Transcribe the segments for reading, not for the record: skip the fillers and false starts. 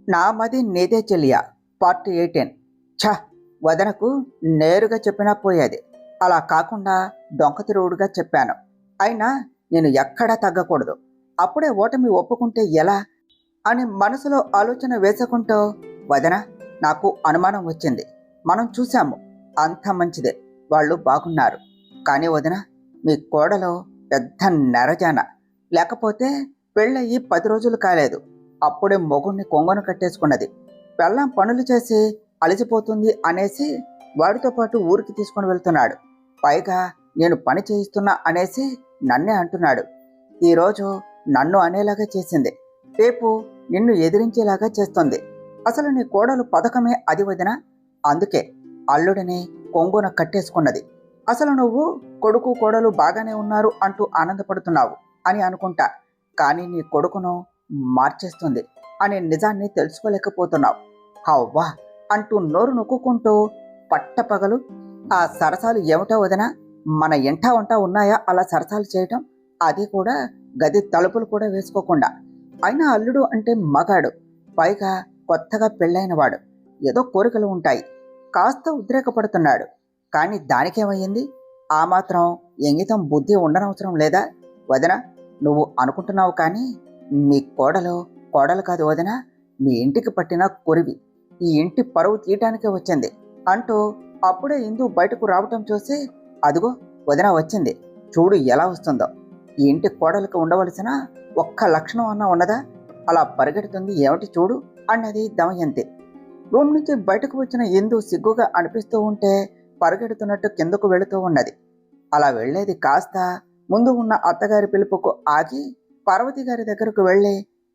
నా మది నీదే చెల్లియా పార్ట్ 18. ఛ! వదనకు నేరుగా చెప్పినా పోయేది. అలా కాకుండా డొంకతిరుగుడుగా చెప్పాను. అయినా నేను ఎక్కడా తగ్గకూడదు. అప్పుడే ఓటమి ఒప్పుకుంటే ఎలా అని మనసులో ఆలోచన వేసుకుంటూ, వదన, నాకు అనుమానం వచ్చింది. మనం చూశాము, అంత మంచిదే, వాళ్ళు బాగున్నారు. కానీ వదన, మీ కోడలో పెద్ద నెరజాన. లేకపోతే పెళ్ళయి 10 రోజులు కాలేదు, అప్పుడే మొగుణ్ణి కొంగను కట్టేసుకున్నది. పెళ్ళాం పనులు చేసి అలసిపోతుంది అనేసి వాడితో పాటు ఊరికి తీసుకొని వెళ్తున్నాడు. పైగా నేను పని చేయిస్తున్నా అనేసి నన్నే అంటున్నాడు. ఈరోజు నన్ను అనేలాగా చేసింది, రేపు నిన్ను ఎదిరించేలాగా చేస్తుంది. అసలు నీ కోడలు పథకమే అది వదిన. అందుకే అల్లుడిని కొంగున కట్టేసుకున్నది. అసలు నువ్వు కొడుకు కోడలు బాగానే ఉన్నారు అంటూ ఆనందపడుతున్నావు అని అనుకుంటా, కానీ నీ కొడుకును మార్చేస్తుంది అనే నిజాన్ని తెలుసుకోలేకపోతున్నావు. హవ్వా అంటూ నోరు నొక్కుంటూ పట్టపగలు ఆ సరసాలు ఏమిటో వదిన. మన ఇంటా వంట ఉన్నాయా అలా సరసాలు చేయటం? అది కూడా గది తలుపులు కూడా వేసుకోకుండా. అయినా అల్లుడు అంటే మగాడు, పైగా కొత్తగా పెళ్ళైనవాడు, ఏదో కోరికలు ఉంటాయి. కాస్త ఉద్రేకపడుతున్నాడు. కానీ దానికేమయ్యింది? ఆ మాత్రం ఎంగితం బుద్ధి ఉండనవసరం లేదా వదిన? నువ్వు అనుకుంటున్నావు కానీ మీ కోడలు కాదు వదిన, మీ ఇంటికి పట్టిన కొరివి. ఈ ఇంటి పరువు తీయటానికే వచ్చింది అంటూ అప్పుడే ఇందు బయటకు రావటం చూసి, అదిగో వదిన వచ్చింది, చూడు ఎలా వస్తుందో. ఈ ఇంటి కోడలకు ఉండవలసిన ఒక్క లక్షణం అన్నా ఉన్నదా? అలా పరిగెడుతుంది ఏమిటి చూడు అన్నది దమయంతి. రూమ్ నుంచి బయటకు వచ్చిన ఇందు సిగ్గుగా అనిపిస్తూ ఉంటే పరిగెడుతున్నట్టు కిందకు వెళుతూ ఉన్నది. అలా వెళ్లేది కాస్త ముందు ఉన్న అత్తగారి పిలుపుకు ఆగి పార్వతి గారి దగ్గరకు వెళ్ళి,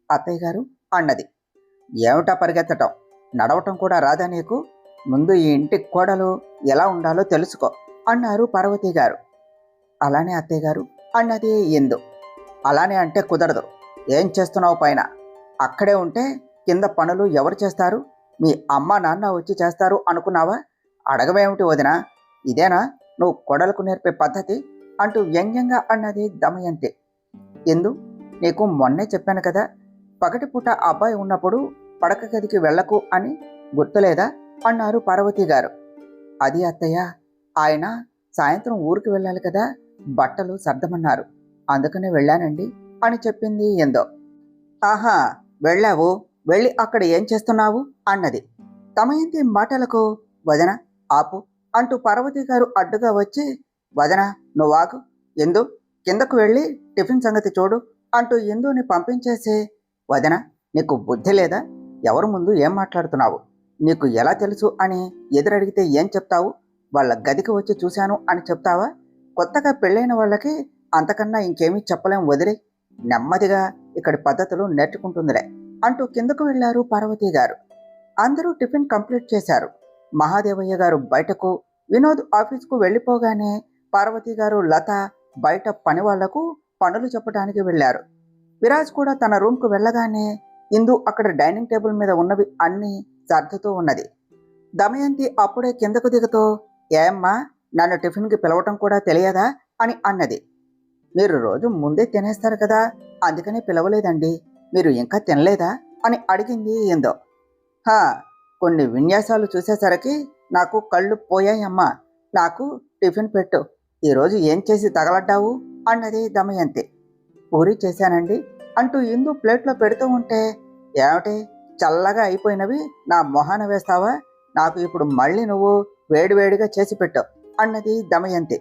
అత్తయ్య గారు అన్నది. ఏమిటా పరిగెత్తటం? నడవటం కూడా రాదా నీకు? ముందు ఈ ఇంటి కోడలు ఎలా ఉండాలో తెలుసుకో అన్నారు పార్వతి గారు. అలానే అత్తయ్య గారు అన్నది ఇందు. అలానే అంటే కుదరదు. ఏం చేస్తున్నావు పైన? అక్కడే ఉంటే కింద పనులు ఎవరు చేస్తారు? మీ అమ్మ నాన్న వచ్చి చేస్తారు అనుకున్నావా? అడగవేమిటి వదినా? ఇదేనా నువ్వు కోడలకు నేర్పే పద్ధతి అంటూ వ్యంగ్యంగా అన్నది దమయంతి. ఎందు, నీకు మొన్నే చెప్పాను కదా, పగటిపూట అబ్బాయి ఉన్నప్పుడు పడక గదికి వెళ్ళకు అని, గుర్తులేదా అన్నారు పార్వతి గారు. అది అత్తయ్య, ఆయన సాయంత్రం ఊరికి వెళ్ళాలి కదా, బట్టలు సర్దమన్నారు, అందుకనే వెళ్ళానండి అని చెప్పింది ఎందో. ఆహా, వెళ్ళావు, వెళ్ళి అక్కడ ఏం చేస్తున్నావు అన్నది. దమయంతి మాటలకు, వదన ఆపు అంటూ పార్వతి గారు అడ్డుగా వచ్చి, వదన నువ్వాగు, ఎందు కిందకు వెళ్ళి టిఫిన్ సంగతి చూడు అంటూ ఇందుని పంపించేసి, వదన నీకు బుద్ధి లేదా? ఎవరి ముందు ఏం మాట్లాడుతున్నావు? నీకు ఎలా తెలుసు అని ఎదురడిగితే ఏం చెప్తావు? వాళ్ళ గదికి వచ్చి చూశాను అని చెప్తావా? కొత్తగా పెళ్ళైన వాళ్ళకి అంతకన్నా ఇంకేమీ చెప్పలేం, వదిలే, నెమ్మదిగా ఇక్కడి పద్ధతులు నేర్చుకుంటుందిలే అంటూ కిందకు వెళ్లారు పార్వతి గారు. అందరూ టిఫిన్ కంప్లీట్ చేశారు. మహాదేవయ్య గారు బయటకు, వినోద్ ఆఫీస్కు వెళ్ళిపోగానే పార్వతి గారు, లత బయట పని వాళ్లకు పనులు చెప్పడానికి వెళ్లారు. విరాజ్ కూడా తన రూమ్కు వెళ్ళగానే ఇందు అక్కడ డైనింగ్ టేబుల్ మీద ఉన్నవి అన్నీ సర్దుతూ ఉన్నది. దమయంతి అప్పుడే కిందకు దిగుతూ, ఏమ్మా, నన్ను టిఫిన్కి పిలవటం కూడా తెలియదా అని అన్నది. మీరు రోజు ముందే తినేస్తారు కదా, అందుకని పిలవలేదండి, మీరు ఇంకా తినలేదా అని అడిగింది ఏందో. హా, కొన్ని విన్యాసాలు చూసేసరికి నాకు కళ్ళు పోయాయమ్మా, నాకు టిఫిన్ పెట్టు, ఈరోజు ఏం చేసి తగలడ్డావు అన్నది దమయంతి. పూరి చేశానండి అంటూ ఇందు ప్లేట్లో పెడుతూ ఉంటే, ఏమిటి చల్లగా అయిపోయినవి నా మొహాన వేస్తావా? నాకు ఇప్పుడు మళ్ళీ నువ్వు వేడివేడిగా చేసి పెట్టు అన్నది దమయంతి.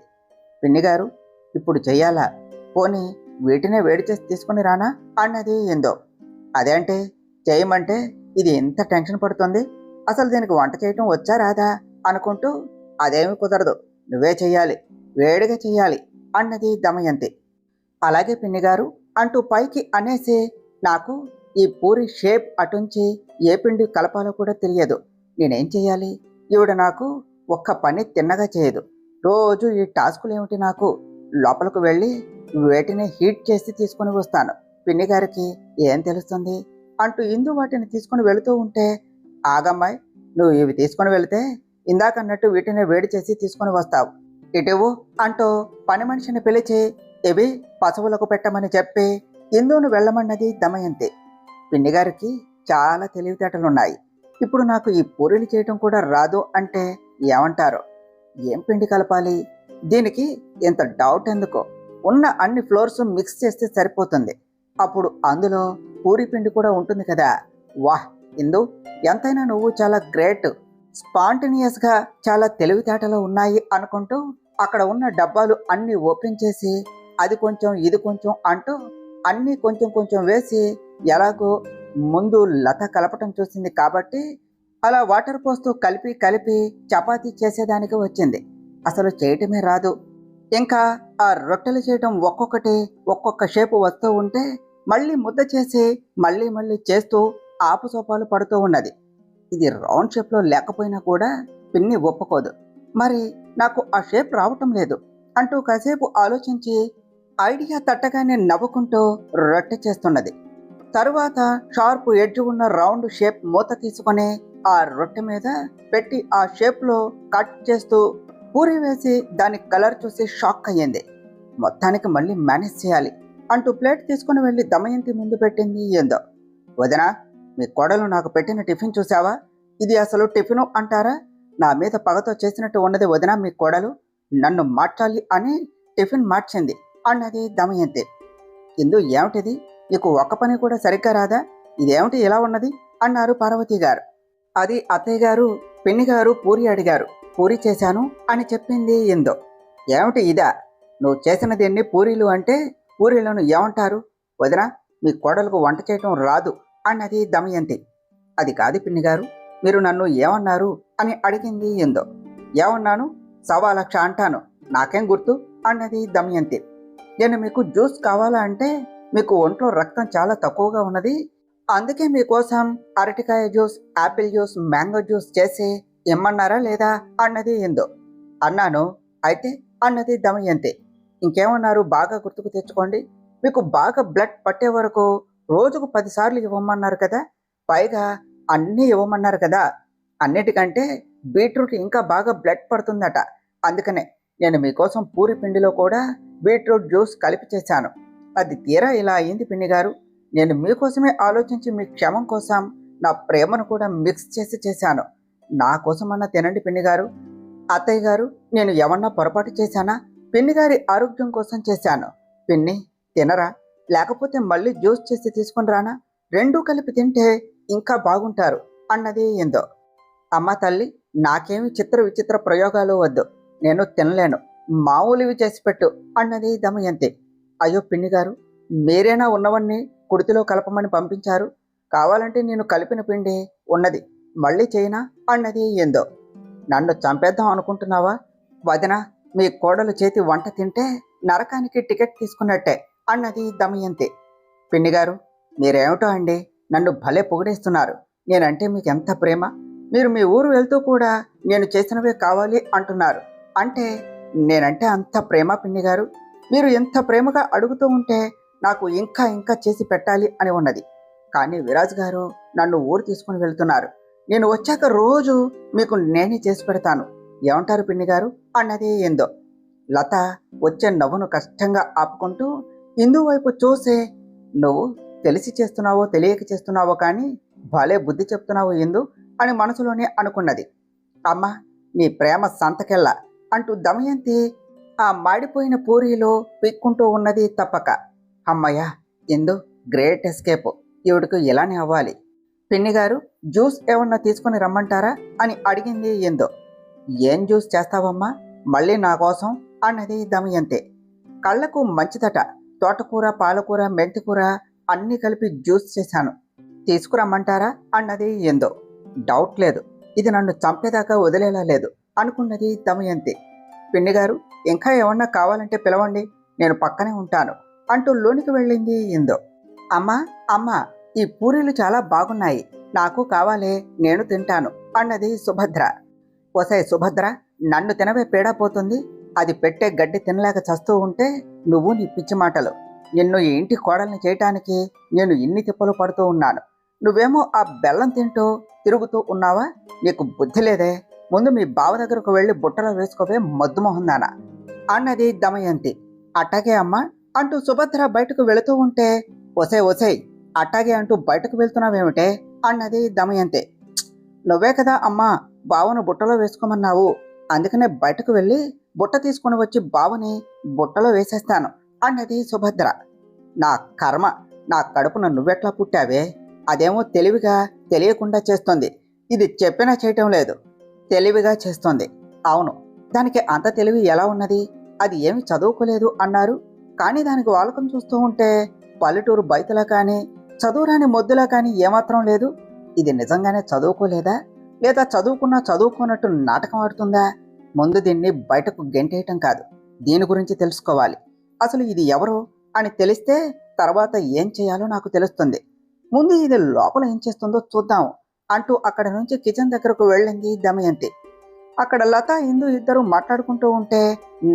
పిన్నిగారు, ఇప్పుడు చెయ్యాలా? పోనీ వీటినే వేడి చేసి తీసుకుని రానా అన్నది ఏందో. అదేంటే చేయమంటే ఇది ఎంత టెన్షన్ పడుతుంది, అసలు దీనికి వంట చేయటం వచ్చా రాదా అనుకుంటూ, అదేమి కుదరదు, నువ్వే చెయ్యాలి, వేడిగా చెయ్యాలి అన్నది దమయంతి. అలాగే పిన్నిగారు అంటూ పైకి అనేసి, నాకు ఈ పూరి షేప్ అటుంచి ఏ పిండి కలపాలో కూడా తెలియదు, నేనేం చెయ్యాలి? ఈవిడ నాకు ఒక్క పని తిన్నగా చేయదు, రోజు ఈ టాస్కులేమిటి నాకు? లోపలకు వెళ్ళి వేటిని హీట్ చేసి తీసుకుని వస్తాను, పిన్నిగారికి ఏం తెలుస్తుంది అంటూ ఇందు వాటిని తీసుకుని వెళుతూ ఉంటే, ఆగమ్మాయి, నువ్వు ఇవి తీసుకుని వెళితే ఇందాకన్నట్టు వీటిని వేడి చేసి తీసుకుని వస్తావు, ఇటువు అంటూ పని మనిషిని పిలిచి ఇవి పశువులకు పెట్టమని చెప్పి ఇందును వెళ్ళమన్నది దమయంతి. పిన్నిగారికి చాలా తెలివితేటలున్నాయి. ఇప్పుడు నాకు ఈ పూరీలు చేయటం కూడా రాదు అంటే ఏమంటారు? ఏం పిండి కలపాలి? దీనికి ఇంత డౌట్ ఎందుకు? ఉన్న అన్ని ఫ్లోర్స్ మిక్స్ చేస్తే సరిపోతుంది. అప్పుడు అందులో పూరీ పిండి కూడా ఉంటుంది కదా. వాహ్! ఇందు, ఎంతైనా నువ్వు చాలా గ్రేట్. స్పాంటేనియస్గా చాలా తెలివితేటలు ఉన్నాయి అనుకుంటూ అక్కడ ఉన్న డబ్బాలు అన్నీ ఓపెన్ చేసి అది కొంచెం ఇది కొంచెం అంటూ అన్నీ కొంచెం కొంచెం వేసి, ఎలాగో ముందు లత కలపటం చూసింది కాబట్టి అలా వాటర్ పోస్తూ కలిపి కలిపి చపాతీ చేసేదానికి వచ్చింది. అసలు చేయటమే రాదు. ఇంకా ఆ రొట్టెలు చేయటం ఒక్కొక్కటి ఒక్కొక్క షేపు వస్తూ ఉంటే మళ్ళీ ముద్ద చేసి మళ్ళీ మళ్ళీ చేస్తూ ఆపుసోపాలు పడుతూ ఉన్నది. ఇది రౌండ్ షేప్లో లేకపోయినా కూడా పిన్ని ఒప్పుకోదు. మరి నాకు ఆ షేప్ రావటం లేదు అంటూ కాసేపు ఆలోచించి ఐడియా తట్టగానే నవ్వుకుంటూ రొట్టె చేస్తున్నది. తరువాత షార్ప్ ఎడ్జ్ ఉన్న రౌండ్ షేప్ మూత తీసుకొని ఆ రొట్టె మీద పెట్టి ఆ షేప్లో కట్ చేస్తూ పూరి వేసి దాని కలర్ చూసి షాక్ అయ్యింది. మొత్తానికి మళ్ళీ మేనేజ్ చేయాలి అంటూ ప్లేట్ తీసుకుని వెళ్ళి దమయంతి ముందు పెట్టింది. ఏందో, వదినా, మీ కోడలు నాకు పెట్టిన టిఫిన్ చూసావా? ఇది అసలు టిఫిను అంటారా? నా మీద పగతో చేసినట్టు ఉన్నది వదినా మీ కోడలు. నన్ను మార్చాలి అని టిఫిన్ మార్చింది అన్నది దమయంతి. ఇందు, ఏమిటిది? నీకు ఒక్క పని కూడా సరిగ్గా రాదా? ఇదేమిటి ఇలా ఉన్నది అన్నారు పార్వతి గారు. అది అత్తయ్య గారు, పిన్ని గారు పూరి అడిగారు, పూరి చేశాను అని చెప్పింది ఇందు. ఏమిటి ఇదా? నువ్వు చేసిన దీన్ని పూరీలు అంటే పూరీలను ఏమంటారు? వదినా, మీ కోడలకు వంట చేయటం రాదు అన్నది దమయంతి. అది కాదు పిన్ని గారు, మీరు నన్ను ఏమన్నారు అని అడిగింది ఇందు. ఏమన్నాను? 1,00,000 అంటాను, నాకేం గుర్తు అన్నది దమయంతి. నేను మీకు జ్యూస్ కావాలా అంటే మీకు ఒంట్లో రక్తం చాలా తక్కువగా ఉన్నది, అందుకే మీకోసం అరటికాయ juice, Apple juice, mango juice చేసి ఇమ్మన్నారా లేదా అన్నది ఇందు. అన్నాను. అయితే అన్నది దమయంతి. ఇంకేమన్నారు బాగా గుర్తుకు తెచ్చుకోండి. మీకు బాగా బ్లడ్ పట్టే వరకు రోజుకు 10 సార్లు ఇవ్వమన్నారు కదా, పైగా అన్నీ ఇవ్వమన్నారు కదా. అన్నిటికంటే బీట్రూట్ ఇంకా బాగా బ్లడ్ పడుతుందట. అందుకనే నేను మీకోసం పూరి పిండిలో కూడా బీట్రూట్ జ్యూస్ కలిపి చేశాను. అది తీరా ఇలా అయింది పిన్ని గారు. నేను మీకోసమే ఆలోచించి మీ క్షేమం కోసం నా ప్రేమను కూడా మిక్స్ చేసి చేశాను. నా కోసమన్నా తినండి పిన్ని గారు. అత్తయ్య గారు, నేను ఏమన్నా పొరపాటు చేశానా? పిన్ని గారి ఆరోగ్యం కోసం చేశాను. పిన్ని, తినరా? లేకపోతే మళ్ళీ జ్యూస్ చేసి తీసుకుని రానా? రెండూ కలిపి తింటే ఇంకా బాగుంటారు అన్నది ఏందో. అమ్మ తల్లి, నాకేమి చిత్ర విచిత్ర ప్రయోగాలు వద్దు, నేను తినలేను, మామూలువి చేసి పెట్టు అన్నది దమయంతి. అయ్యో పిన్ని గారు, మీరేనా ఉన్నవన్నీ కుడితిలో కలపమని పంపించారు? కావాలంటే నేను కలిపిన పిండి ఉన్నది, మళ్ళీ చేయనా అన్నది ఏందో. నన్ను చంపేద్దాం అనుకుంటున్నావా? వదిన, మీ కోడలు చేతి వంట తింటే నరకానికి టికెట్ తీసుకున్నట్టే అన్నది దమయంతి. పిన్ని గారు, మీరేమిటో అండి, నన్ను భలే పొగిడేస్తున్నారు. నేనంటే మీకు ఎంత ప్రేమ. మీరు మీ ఊరు వెళ్తూ కూడా నేను చేసినవే కావాలి అంటున్నారు. అంటే నేనంటే అంత ప్రేమ పిన్ని గారు. మీరు ఎంత ప్రేమగా అడుగుతూ ఉంటే నాకు ఇంకా ఇంకా చేసి పెట్టాలి అని ఉన్నది. కానీ విరాజ్ గారు నన్ను ఊరు తీసుకుని వెళ్తున్నారు. నేను వచ్చాక రోజు మీకు నేనే చేసి పెడతాను, ఏమంటారు పిన్ని గారు అన్నది ఏందో. లత వచ్చే నవ్వును కష్టంగా ఆపుకుంటూ ఇందు వైపు చూసే, నువ్వు తెలిసి చేస్తున్నావో తెలియక చేస్తున్నావో కానీ భలే బుద్ధి చెప్తున్నావు ఇందు అని మనసులోనే అనుకున్నది. అమ్మ, నీ ప్రేమ సంతకెళ్ళ అంటూ దమయంతి ఆ మాడిపోయిన పూరీలో పీక్కుంటూ ఉన్నది తప్పక. అమ్మయ్య, ఇందు గ్రేట్ ఎస్కేప్, ఈవిడకు ఇలానే అవ్వాలి. పిన్ని గారు, జ్యూస్ ఏమన్నా తీసుకుని రమ్మంటారా అని అడిగింది ఇందు. ఏం జ్యూస్ చేస్తావమ్మా మళ్ళీ నా కోసం అన్నది దమయంతి. కళ్ళకు మంచిదట, తోటకూర, పాలకూర, మెంతికూర అన్నీ కలిపి జ్యూస్ చేశాను, తీసుకురమ్మంటారా అన్నది ఏందో. డౌట్ లేదు, ఇది నన్ను చంపేదాకా వదిలేలా లేదు అనుకున్నది దమయంతి. పిన్ని గారు, ఇంకా ఏమన్నా కావాలంటే పిలవండి, నేను పక్కనే ఉంటాను అంటూ లోనికి వెళ్ళింది ఏందో. అమ్మా అమ్మా, ఈ పూరీలు చాలా బాగున్నాయి, నాకు కావాలే, నేను తింటాను అన్నది సుభద్ర. ఒసే సుభద్ర, నన్ను తినవే పేడా పోతుంది, అది పెట్టే గడ్డి తినలేక చస్తూ ఉంటే నువ్వు నీ పిచ్చి మాటలు. నిన్ను ఈ ఇంటి కోడల్ని చేయటానికి నేను ఇన్ని తిప్పలు పడుతూ ఉన్నాను, నువ్వేమో ఆ బెల్లం తింటూ తిరుగుతూ ఉన్నావా? నీకు బుద్ధి లేదే. ముందు మీ బావ దగ్గరకు వెళ్ళి బుట్టలో వేసుకోవే మొద్దుమొహందానా అన్నది దమయంతి. అట్టాగే అమ్మా అంటూ సుభద్ర బయటకు వెళుతూ ఉంటే, ఒసే ఒసే, అట్టాగే అంటూ బయటకు వెళ్తున్నావేమిటే అన్నది దమయంతి. నువ్వే కదా అమ్మా బావను బుట్టలో వేసుకోమన్నావు, అందుకనే బయటకు వెళ్ళి బుట్ట తీసుకుని వచ్చి బావని బుట్టలో వేసేస్తాను అన్నది సుభద్ర. నా కర్మ, నా కడుపున నువ్వెట్లా పుట్టావే? అదేమో తెలివిగా తెలియకుండా చేస్తుంది, ఇది చెప్పినా చేయటం లేదు, తెలివిగా చేస్తుంది. అవును, దానికి అంత తెలివి ఎలా ఉన్నది? అది ఏమి చదువుకోలేదు అన్నారు, కానీ దానికి వాలకం చూస్తూ ఉంటే పల్లెటూరు బయటలా కానీ చదువురాని మొద్దులా కానీ ఏమాత్రం లేదు. ఇది నిజంగానే చదువుకోలేదా, లేదా చదువుకున్నా చదువుకోనట్టు నాటకం ఆడుతుందా? ముందు దీన్ని బయటకు గెంటేయటం కాదు, దీని గురించి తెలుసుకోవాలి. అసలు ఇది ఎవరు అని తెలిస్తే తర్వాత ఏం చేయాలో నాకు తెలుస్తుంది. ముందు ఇది లోపల ఏం చేస్తుందో చూద్దాం అంటూ అక్కడి నుంచి కిచెన్ దగ్గరకు వెళ్ళింది దమయంతి. అక్కడ లత ఇందు ఇద్దరు మాట్లాడుకుంటూ ఉంటే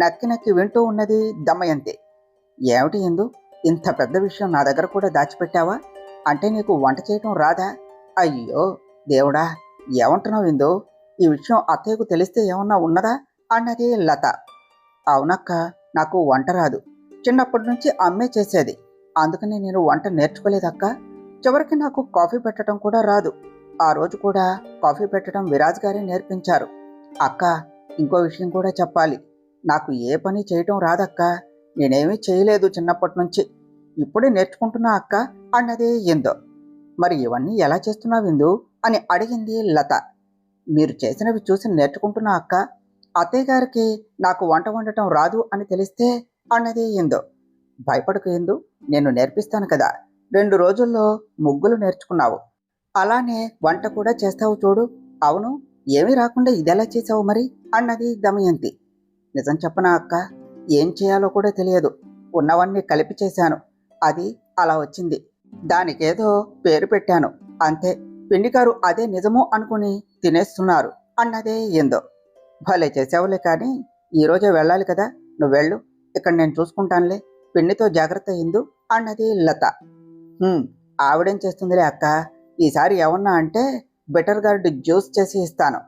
నక్కి నక్కి వింటూ ఉన్నది దమయంతి. ఏమిటి ఇందు, ఇంత పెద్ద విషయం నా దగ్గర కూడా దాచిపెట్టావా? అంటే నీకు వంట చేయటం రాదా? అయ్యో దేవుడా, ఏమంటున్నావు ఇందు? ఈ విషయం అత్తయ్యకు తెలిస్తే ఏమన్నా ఉన్నదా అన్నది లత. అవునక్క, నాకు వంట రాదు, చిన్నప్పటి నుంచి అమ్మే చేసేది, అందుకని నేను వంట నేర్చుకోలేదక్క. చివరికి నాకు కాఫీ పెట్టడం కూడా రాదు, ఆ రోజు కూడా కాఫీ పెట్టడం విరాజ్ గారే నేర్పించారు. అక్క, ఇంకో విషయం కూడా చెప్పాలి, నాకు ఏ పని చేయటం రాదక్క, నేనేమీ చేయలేదు చిన్నప్పటి నుంచి, ఇప్పుడే నేర్చుకుంటున్నా అక్క అన్నది ఇందు. మరి ఇవన్నీ ఎలా చేస్తున్నావు ఇందు అని అడిగింది లత. మీరు చేసినవి చూసి నేర్చుకుంటున్నా అక్క, అత్తయ్య గారికి నాకు వంట వండటం రాదు అని తెలిస్తే అన్నది ఇందు. భయపడకు ఇందు, నేను నేర్పిస్తాను కదా, 2 రోజుల్లో ముగ్గులు నేర్చుకున్నావు, అలానే వంట కూడా చేస్తావు చూడు. అవును, ఏమీ రాకుండా ఇదెలా చేసావు మరి అన్నది దమయంతి. నిజం చెప్పనా అక్క, ఏం చేయాలో కూడా తెలియదు, ఉన్నవన్నీ కలిపి చేశాను, అది అలా వచ్చింది, దానికేదో పేరు పెట్టాను అంతే, పిండిగారు అదే నిజము అనుకుని తినేస్తున్నారు అన్నదే ఏందో. భలే చేసావులే, కానీ ఈరోజే వెళ్ళాలి కదా, నువ్వు వెళ్ళు, ఇక్కడ నేను చూసుకుంటానులే, పిండితో జాగ్రత్త ఇందు అన్నది లత. ఆవిడేం చేస్తుందిలే అక్క, ఈసారి ఏమన్నా అంటే బెటర్ గార్డ్ జ్యూస్ చేసి ఇస్తాను,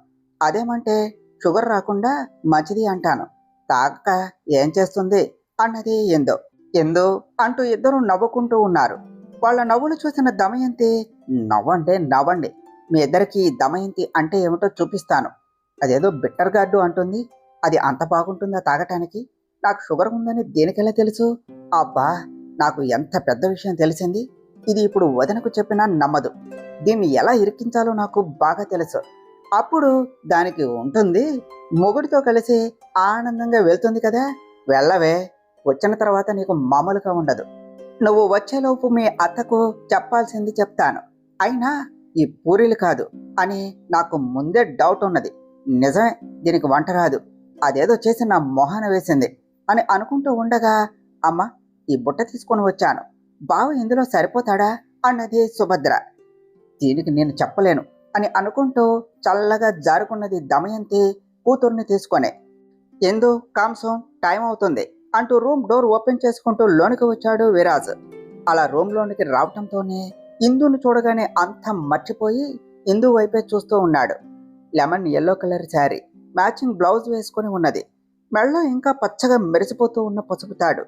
అదేమంటే షుగర్ రాకుండా మంచిది అంటాను, తాగక ఏం చేస్తుంది అన్నది ఎందో. ఎందో అంటూ ఇద్దరు నవ్వుకుంటూ ఉన్నారు. వాళ్ళ నవ్వులు చూసిన దమయంతి, నవ్వండి నవ్వండి, మీ ఇద్దరికి దమయంతి అంటే ఏమిటో చూపిస్తాను, అదేదో బిట్టర్ గార్డు అంటుంది, అది అంత బాగుంటుందా తాగటానికి? నాకు షుగర్ ఉందని దేనికెలా తెలుసు? అబ్బా, నాకు ఎంత పెద్ద విషయం తెలిసింది, ఇది ఇప్పుడు వదనకు చెప్పినా నమ్మదు, దీన్ని ఎలా ఇరికించాలో నాకు బాగా తెలుసు. అప్పుడు దానికి ఉంటుంది, మొగుడితో కలిసి ఆనందంగా వెళ్తుంది కదా, వెళ్ళవే, వచ్చిన తర్వాత నీకు మామూలుగా ఉండదు, నువ్వు వచ్చేలోపు మీ అత్తకు చెప్పాల్సింది చెప్తాను, అయినా ఈ పూరీలు కాదు అని నాకు ముందే డౌట్ ఉన్నది, నిజమే దీనికి వంట రాదు, అదేదో చేసి నా మొహాన వేసింది అని అనుకుంటూ ఉండగా, అమ్మ ఈ బుట్ట తీసుకొని వచ్చాను, బావ ఇందులో సరిపోతాడా అన్నది సుభద్ర. దీనికి నేను చెప్పలేను అని అనుకుంటూ చల్లగా జారుకున్నది దమయంతి కూతుర్ని తీసుకొని. ఎందు కాంసం, టైం అవుతుంది అంటూ రూమ్ డోర్ ఓపెన్ చేసుకుంటూ లోనికి వచ్చాడు విరాజ్. అలా రూమ్లోనికి రావటంతోనే ఇందును చూడగానే అంతా మర్చిపోయి ఇందు వైపే చూస్తూ ఉన్నాడు. Lemon yellow colour sari, matching blouse వేసుకొని ఉన్నది, మెళ్ళ ఇంకా పచ్చగా మెరిసిపోతూ ఉన్న పసుపు తాడు,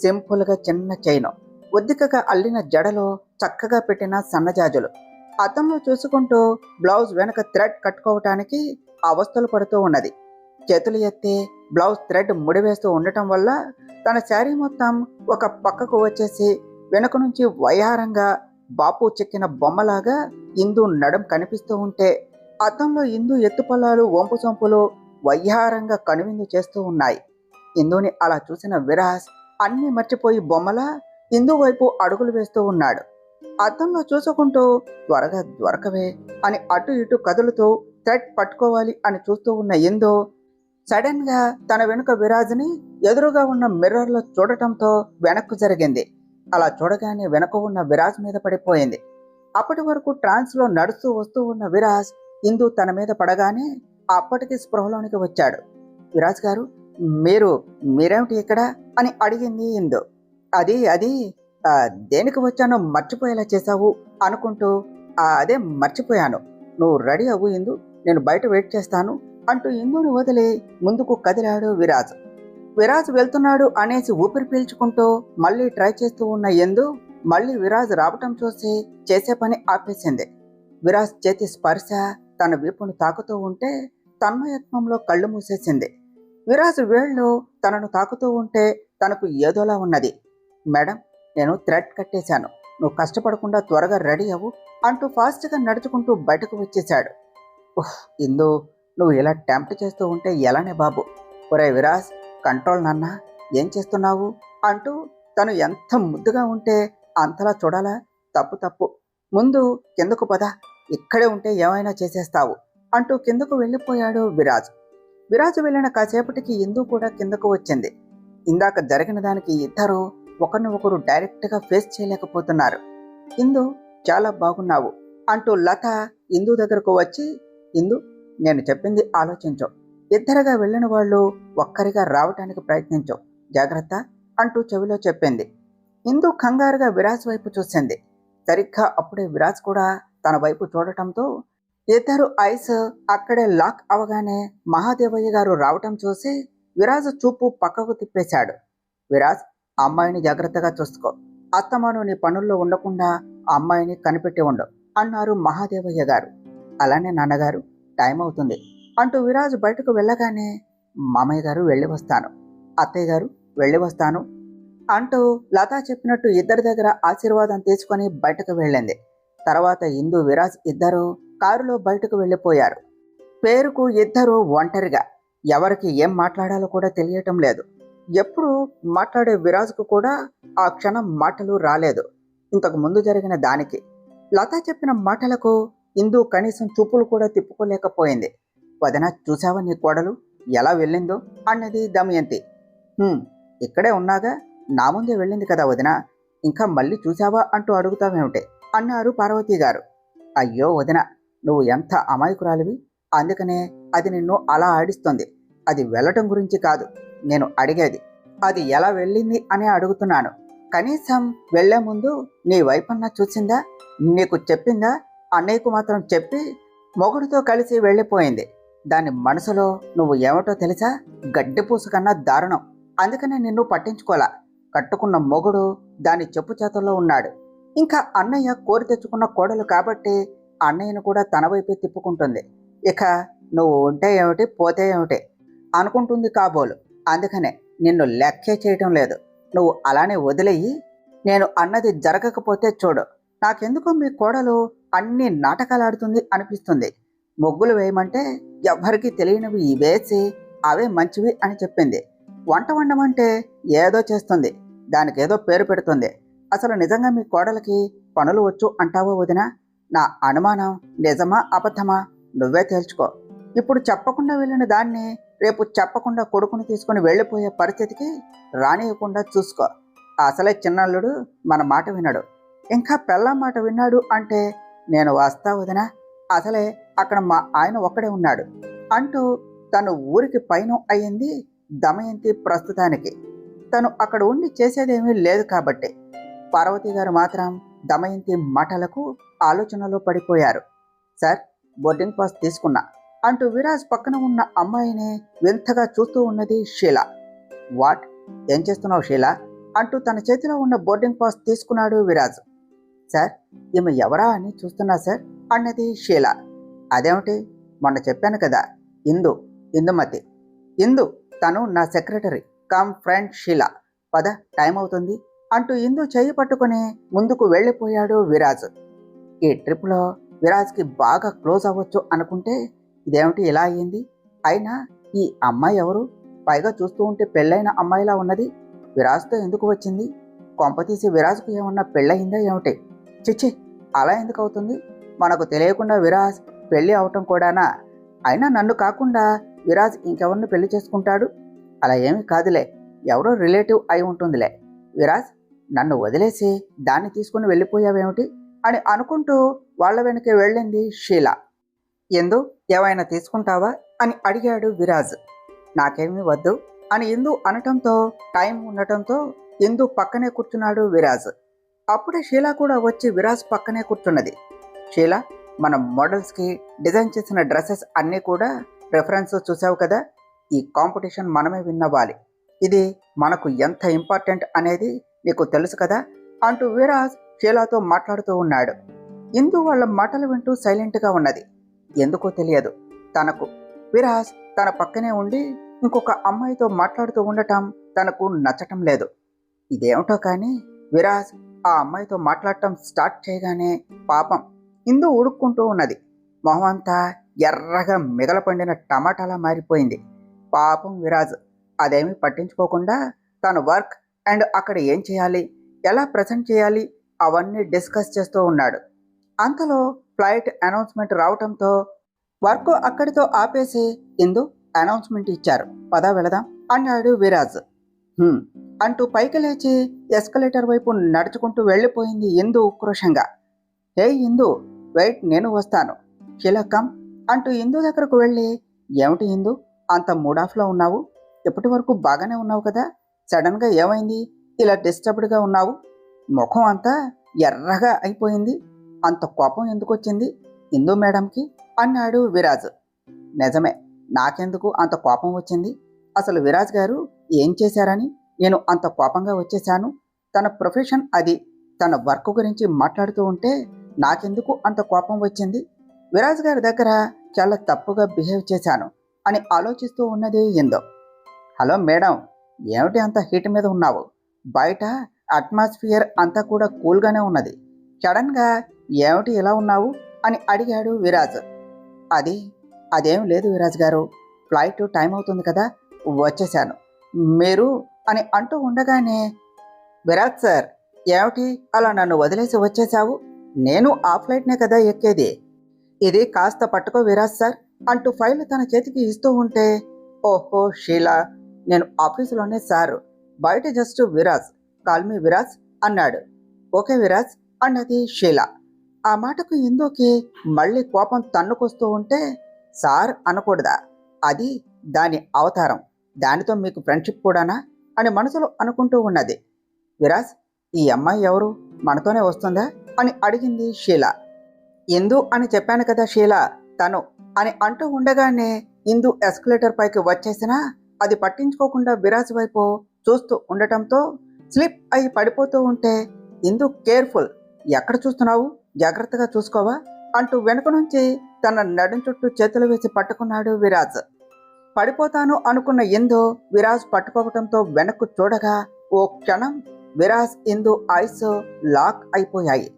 సింపుల్గా చిన్న చైను, ఒద్దికగా అల్లిన జడలో చక్కగా పెట్టిన సన్నజాజులు, అద్దంలో చూసుకుంటూ బ్లౌజ్ వెనక థ్రెడ్ కట్టుకోవటానికి అవస్థలు పడుతూ ఉన్నది. చేతులు ఎత్తి బ్లౌజ్ థ్రెడ్ ముడివేస్తూ ఉండటం వల్ల తన శారీ మొత్తం ఒక పక్కకు వచ్చేసి వెనుక నుంచి వయ్యారంగా బాపు చెక్కిన బొమ్మలాగా ఇందు నడుం కనిపిస్తూ ఉంటే, అద్దంలో ఇందు ఎత్తుపల్లాలు వంపు సొంపులు వయ్యారంగా కనువిందు చేస్తూ ఉన్నాయి. ఇందుని అలా చూసిన విరాజ్ అన్నీ మర్చిపోయి బొమ్మలా ఇందు వైపు అడుగులు వేస్తూ ఉన్నాడు. అద్దంలో చూసుకుంటూ త్వరగా దొరకవే అని అటు ఇటు కదులుతూ థ్రెడ్ పట్టుకోవాలి అని చూస్తూ ఉన్న ఇందు సడన్ గా తన వెనుక విరాజ్ని ఎదురుగా ఉన్న మిర్రర్లో చూడటంతో వెనక్కు జరిగింది. అలా చూడగానే వెనక ఉన్న విరాజ్ మీద పడిపోయింది. అప్పటి వరకు ట్రాన్స్ లో నడుస్తూ వస్తూ ఉన్న విరాజ్ ఇందు తన మీద పడగానే అప్పటికి స్పృహలోనికి వచ్చాడు. విరాజ్ గారు, మీరేమిటి ఇక్కడ అని అడిగింది ఇందు. అది దేనికి వచ్చానో మర్చిపోయేలా చేశావు అనుకుంటూ, అదే మర్చిపోయాను, నువ్వు రెడీ అవ్వు ఇందు, నేను బయట వెయిట్ చేస్తాను అంటూ ఇందుని వదిలి ముందుకు కదిలాడు విరాజ్. విరాజ్ వెళ్తున్నాడు అనేసి ఊపిరి పీల్చుకుంటూ మళ్ళీ ట్రై చేస్తూ ఉన్న ఇందు మళ్ళీ విరాజ్ రావటం చూసి చేసే పని ఆపేసింది. విరాజ్ చేతి స్పర్శ తన వీపును తాకుతూ ఉంటే తన్మయత్వంలో కళ్ళు మూసేసింది. విరాజ్ వేళ్ళు తనను తాకుతూ ఉంటే తనకు ఏదోలా ఉన్నది. మేడం, నేను థ్రెడ్ కట్టేశాను, నువ్వు కష్టపడకుండా త్వరగా రెడీ అవ్వు అంటూ ఫాస్ట్గా నడుచుకుంటూ బయటకు వచ్చేశాడు. ఉహ్, ఇందు, నువ్వు ఇలా టెంప్ట్ చేస్తూ ఉంటే ఎలానే బాబు. ఒరే విరాజ్, కంట్రోల్ నాన్న, ఏం చేస్తున్నావు అంటూ తను ఎంత ముద్దుగా ఉంటే అంతలా చూడాలా? తప్పు తప్పు, ముందు కిందకు పద, ఇక్కడే ఉంటే ఏమైనా చేసేస్తావు అంటూ కిందకు వెళ్ళిపోయాడు విరాజ్. విరాజు వెళ్ళిన కాసేపటికి ఇందు కూడా కిందకు వచ్చింది. ఇందాక జరిగిన దానికి ఇద్దరు ఒకరిని ఒకరు డైరెక్ట్గా ఫేస్ చేయలేకపోతున్నారు. ఇందు, చాలా బాగున్నావు అంటూ లత ఇందు దగ్గరకు వచ్చి, ఇందు, నేను చెప్పింది ఆలోచించు, ఇద్దరుగా వెళ్ళిన వాళ్ళు ఒక్కరిగా రావటానికి ప్రయత్నించు, జాగ్రత్త అంటూ చెవిలో చెప్పింది. ఇందు కంగారుగా విరాజ్ వైపు చూసింది. సరిగ్గా అప్పుడే విరాజ్ కూడా తన వైపు చూడటంతో ఇద్దరు ఐస్ అక్కడే లాక్ అవగానే మహాదేవయ్య గారు రావటం చూసి విరాజ్ చూపు పక్కకు తిప్పేశాడు. విరాజ్, అమ్మాయిని జాగ్రత్తగా చూసుకో, అత్తమాను నీ పనుల్లో ఉండకుండా అమ్మాయిని కనిపెట్టి ఉండు అన్నారు మహాదేవయ్య గారు. అలానే నాన్నగారు, టైం అవుతుంది అంటూ విరాజ్ బయటకు వెళ్ళగానే మామయ్య గారు వెళ్ళి వస్తాను, అత్తయ్య గారు వెళ్ళి వస్తాను అంటూ లతా చెప్పినట్టు ఇద్దరి దగ్గర ఆశీర్వాదం తీసుకొని బయటకు వెళ్ళింది. తర్వాత ఇందు విరాజ్ ఇద్దరు కారులో బయటకు వెళ్ళిపోయారు. పేరుకు ఇద్దరు ఒంటరిగా, ఎవరికి ఏం మాట్లాడాలో కూడా తెలియటం లేదు. ఎప్పుడు మాట్లాడే విరాజ్కు కూడా ఆ క్షణం మాటలు రాలేదు. ఇంతకు ముందు జరిగిన దానికి లత చెప్పిన మాటలకు ఇందు కనీసం చూపులు కూడా తిప్పుకోలేకపోయింది. వదిన, చూసావా నీ కోడలు ఎలా వెళ్ళిందో అన్నది దమయంతి. ఇక్కడే ఉన్నాగా, నా ముందే వెళ్ళింది కదా వదిన, ఇంకా మళ్ళీ చూసావా అంటూ అడుగుతావేమిటి అన్నారు పార్వతి గారు. అయ్యో వదిన, నువ్వు ఎంత అమాయకురాలివి, అందుకనే అది నిన్ను అలా ఆడిస్తుంది. అది వెళ్ళటం గురించి కాదు నేను అడిగేది, అది ఎలా వెళ్ళింది అని అడుగుతున్నాను. కనీసం వెళ్లే ముందు నీ వైపన్నా చూసిందా, నీకు చెప్పిందా? అన్నయ్యకు మాత్రం చెప్పి మొగుడితో కలిసి వెళ్ళిపోయింది. దాని మనసులో నువ్వు ఏమిటో తెలుసా? గడ్డిపూసు కన్నా దారుణం. అందుకనే నిన్ను పట్టించుకోలా. కట్టుకున్న మొగుడు దాని చెప్పు చేతల్లో ఉన్నాడు. ఇంకా అన్నయ్య కోరి తెచ్చుకున్న కోడలు కాబట్టి అన్నయ్యను కూడా తన వైపే తిప్పుకుంటుంది. ఇక నువ్వు ఉంటే ఏమిటి, పోతే ఏమిటి అనుకుంటుంది కాబోలు. అందుకనే నిన్ను లెక్కే చేయటం లేదు. నువ్వు అలానే వదిలేయి. నేను అన్నది జరగకపోతే చూడు, నాకెందుకో మీ కోడలు అన్ని నాటకాలు ఆడుతుంది అనిపిస్తుంది. ముగ్గులు వేయమంటే ఎవ్వరికీ తెలియనివి వేసి అవే మంచివి అని చెప్పింది. వంట వండమంటే ఏదో చేస్తుంది, దానికేదో పేరు పెడుతుంది. అసలు నిజంగా మీ కోడలికి పనులు వచ్చు అంటావో వదినా? నా అనుమానం నిజమా అబద్ధమా నువ్వే తేల్చుకో. ఇప్పుడు చెప్పకుండా వెళ్ళిన దాన్ని రేపు చెప్పకుండా కొడుకుని తీసుకుని వెళ్ళిపోయే పరిస్థితికి రానియకుండా చూసుకో. అసలే చిన్నల్లుడు మన మాట వినడు, ఇంకా పెళ్ళాం మాట విన్నాడు అంటే నేను వస్తా వదినా, అసలే అక్కడ మా ఆయన ఒక్కడే ఉన్నాడు అంటూ తను ఊరికి పైన అయ్యింది దమయంతి. ప్రస్తుతానికి తను అక్కడ ఉండి చేసేదేమీ లేదు కాబట్టి. పార్వతి గారు మాత్రం దమయంతి మాటలకు ఆలోచనలో పడిపోయారు. సార్, బోర్డింగ్ పాస్ తీసుకున్నా అంటూ విరాజ్ పక్కన ఉన్న అమ్మాయిని వింతగా చూస్తూ ఉన్నది షీలా. వాట్, ఏం చేస్తున్నావు షీలా అంటూ తన చేతిలో ఉన్న బోర్డింగ్ పాస్ తీసుకున్నాడు విరాజ్. సార్, ఈమె ఎవరా అని చూస్తున్నా సార్ అన్నది షీలా. అదేమిటి, మొన్న చెప్పాను కదా, ఇందుమతి. ఇందు, తను నా సెక్రటరీ కమ్ ఫ్రెండ్ షీలా. పద, టైం అవుతుంది అంటూ ఇందు చేయి పట్టుకుని ముందుకు వెళ్ళిపోయాడు విరాజ్. ఈ ట్రిప్లో విరాజ్కి బాగా క్లోజ్ అవ్వచ్చు అనుకుంటే ఇదేమిటి ఇలా అయ్యింది? అయినా ఈ అమ్మాయి ఎవరు? పైగా చూస్తూ ఉంటే పెళ్ళైన అమ్మాయిలా ఉన్నది. విరాజ్తో ఎందుకు వచ్చింది? కొంపతీసి విరాజ్కు ఏమన్నా పెళ్ళయిందా ఏమిటి? చిచ్చి, అలా ఎందుకు అవుతుంది? మనకు తెలియకుండా విరాజ్ పెళ్ళి అవటం కూడానా? అయినా నన్ను కాకుండా విరాజ్ ఇంకెవరిని పెళ్లి చేసుకుంటాడు? అలా ఏమీ కాదులే, ఎవరో రిలేటివ్ అయి ఉంటుందిలే. విరాజ్, నన్ను వదిలేసి దాన్ని తీసుకుని వెళ్ళిపోయావేమిటి అని అనుకుంటూ వాళ్ళ వెనకే వెళ్ళింది షీలా. ఎందు, ఏమైనా తీసుకుంటావా అని అడిగాడు విరాజ్. నాకేమీ వద్దు అని ఇందు అనటంతో టైం ఉండటంతో ఇందు పక్కనే కూర్చున్నాడు విరాజ్. అప్పుడే షీలా కూడా వచ్చి విరాజ్ పక్కనే కూర్చున్నది. షీలా, మన మోడల్స్కి డిజైన్ చేసిన డ్రెస్సెస్ అన్నీ కూడా రెఫరెన్స్ చూసావు కదా, ఈ కాంపిటీషన్ మనమే విన్నవ్వాలి. ఇది మనకు ఎంత ఇంపార్టెంట్ అనేది నీకు తెలుసు కదా అంటూ విరాజ్ షీలాతో మాట్లాడుతూ ఉన్నాడు. ఇందు వాళ్ళ మాటలు వింటూ సైలెంట్గా ఉన్నది. ఎందుకో తెలియదు తనకు విరాజ్ తన పక్కనే ఉండి ఇంకొక అమ్మాయితో మాట్లాడుతూ ఉండటం తనకు నచ్చటం లేదు. ఇదేమిటో కానీ విరాజ్ ఆ అమ్మాయితో మాట్లాడటం స్టార్ట్ చేయగానే పాపం ఇందు ఉడుక్కుంటూ ఉన్నది. మొహం అంతా ఎర్రగా మిగలపండిన టమాటాలా మారిపోయింది. పాపం విరాజ్ అదేమీ పట్టించుకోకుండా తన వర్క్ అండ్ అక్కడ ఏం చేయాలి, ఎలా ప్రజెంట్ చేయాలి అవన్నీ డిస్కస్ చేస్తూ ఉన్నాడు. అంతలో ఫ్లైట్ అనౌన్స్మెంట్ రావటంతో వర్క్ అక్కడితో ఆపేసి ఇందు అనౌన్స్మెంట్ ఇచ్చారు, పద వెళదాం అన్నాడు విరాజ్. అంటూ పైకి లేచి ఎస్కలేటర్ వైపు నడుచుకుంటూ వెళ్ళిపోయింది ఇందు ఉక్రోషంగా. హే ఇందు, వెయిట్, నేను వస్తాను, షీలా కమ్ అంటూ ఇందు దగ్గరకు వెళ్ళి, ఏమిటి ఇందు అంత మూడ్ ఆఫ్లో ఉన్నావు? ఇప్పటి వరకు బాగానే ఉన్నావు కదా, సడన్గా ఏమైంది, ఇలా డిస్టర్బ్డ్గా ఉన్నావు? ముఖం అంతా ఎర్రగా అయిపోయింది, అంత కోపం ఎందుకు వచ్చింది ఇందు మేడంకి అన్నాడు విరాజ్. నిజమే, నాకెందుకు అంత కోపం వచ్చింది? అసలు విరాజ్ గారు ఏం చేశారని నేను అంత కోపంగా వచ్చేశాను? తన ప్రొఫెషన్ అది, తన వర్క్ గురించి మాట్లాడుతూ ఉంటే నాకెందుకు అంత కోపం వచ్చింది? విరాజ్ గారి దగ్గర చాలా తప్పుగా బిహేవ్ చేశాను అని ఆలోచిస్తూ ఉన్నది ఇందు. హలో మేడం, ఏమిటి అంత హీట్ మీద ఉన్నావు? బయట అట్మాస్ఫియర్ అంతా కూడా కూల్గానే ఉన్నది, సడన్గా ఏమిటి ఇలా ఉన్నావు అని అడిగాడు విరాజ్. అదేం లేదు విరాజ్ గారు, ఫ్లైట్ టైం అవుతుంది కదా, వచ్చేసాను. మీరు అని అంటూ ఉండగానే, విరాజ్ సార్ ఏమిటి అలా నన్ను వదిలేసి వచ్చేసావు? నేను ఆ ఫ్లైట్నే కదా ఎక్కేది, ఇది కాస్త పట్టుకో విరాజ్ సార్ అంటూ ఫైల్ తన చేతికి ఇస్తూ ఉంటే, ఓహో షీలా, నేను ఆఫీసులోనే సార్, బయట just Viraj, call me Viraj అన్నాడు. ఓకే విరాజ్ అన్నది షీలా. ఆ మాటకు ఇందుకి మళ్ళీ కోపం తన్నుకొస్తూ ఉంటే, సార్ అనకూడదా, అది దాని అవతారం, దానితో మీకు ఫ్రెండ్షిప్ కూడానా అని మనసులో అనుకుంటూ ఉన్నది. విరాజ్, ఈ అమ్మాయి ఎవరు, మనతోనే వస్తుందా అని అడిగింది షీలా. ఇందు అని చెప్పాను కదా షీలా, తను అని అంటూ ఉండగానే ఇందు ఎస్కలేటర్ పైకి వచ్చేసినా అది పట్టించుకోకుండా విరాజ్ వైపు చూస్తూ ఉండటంతో స్లిప్ అయి పడిపోతూ ఉంటే, ఇందు కేర్ఫుల్, ఎక్కడ చూస్తున్నావు, జాగ్రత్తగా చూసుకోవా అంటూ వెనుక నుంచి తన నడుం చుట్టూ చేతులు వేసి పట్టుకున్నాడు విరాజ్. పడిపోతాను అనుకున్న ఇందు విరాజ్ పట్టుకోవటంతో వెనక్కు చూడగా ఓ క్షణం విరాజ్ ఇందు ఐస్ లాక్ అయిపోయాయి.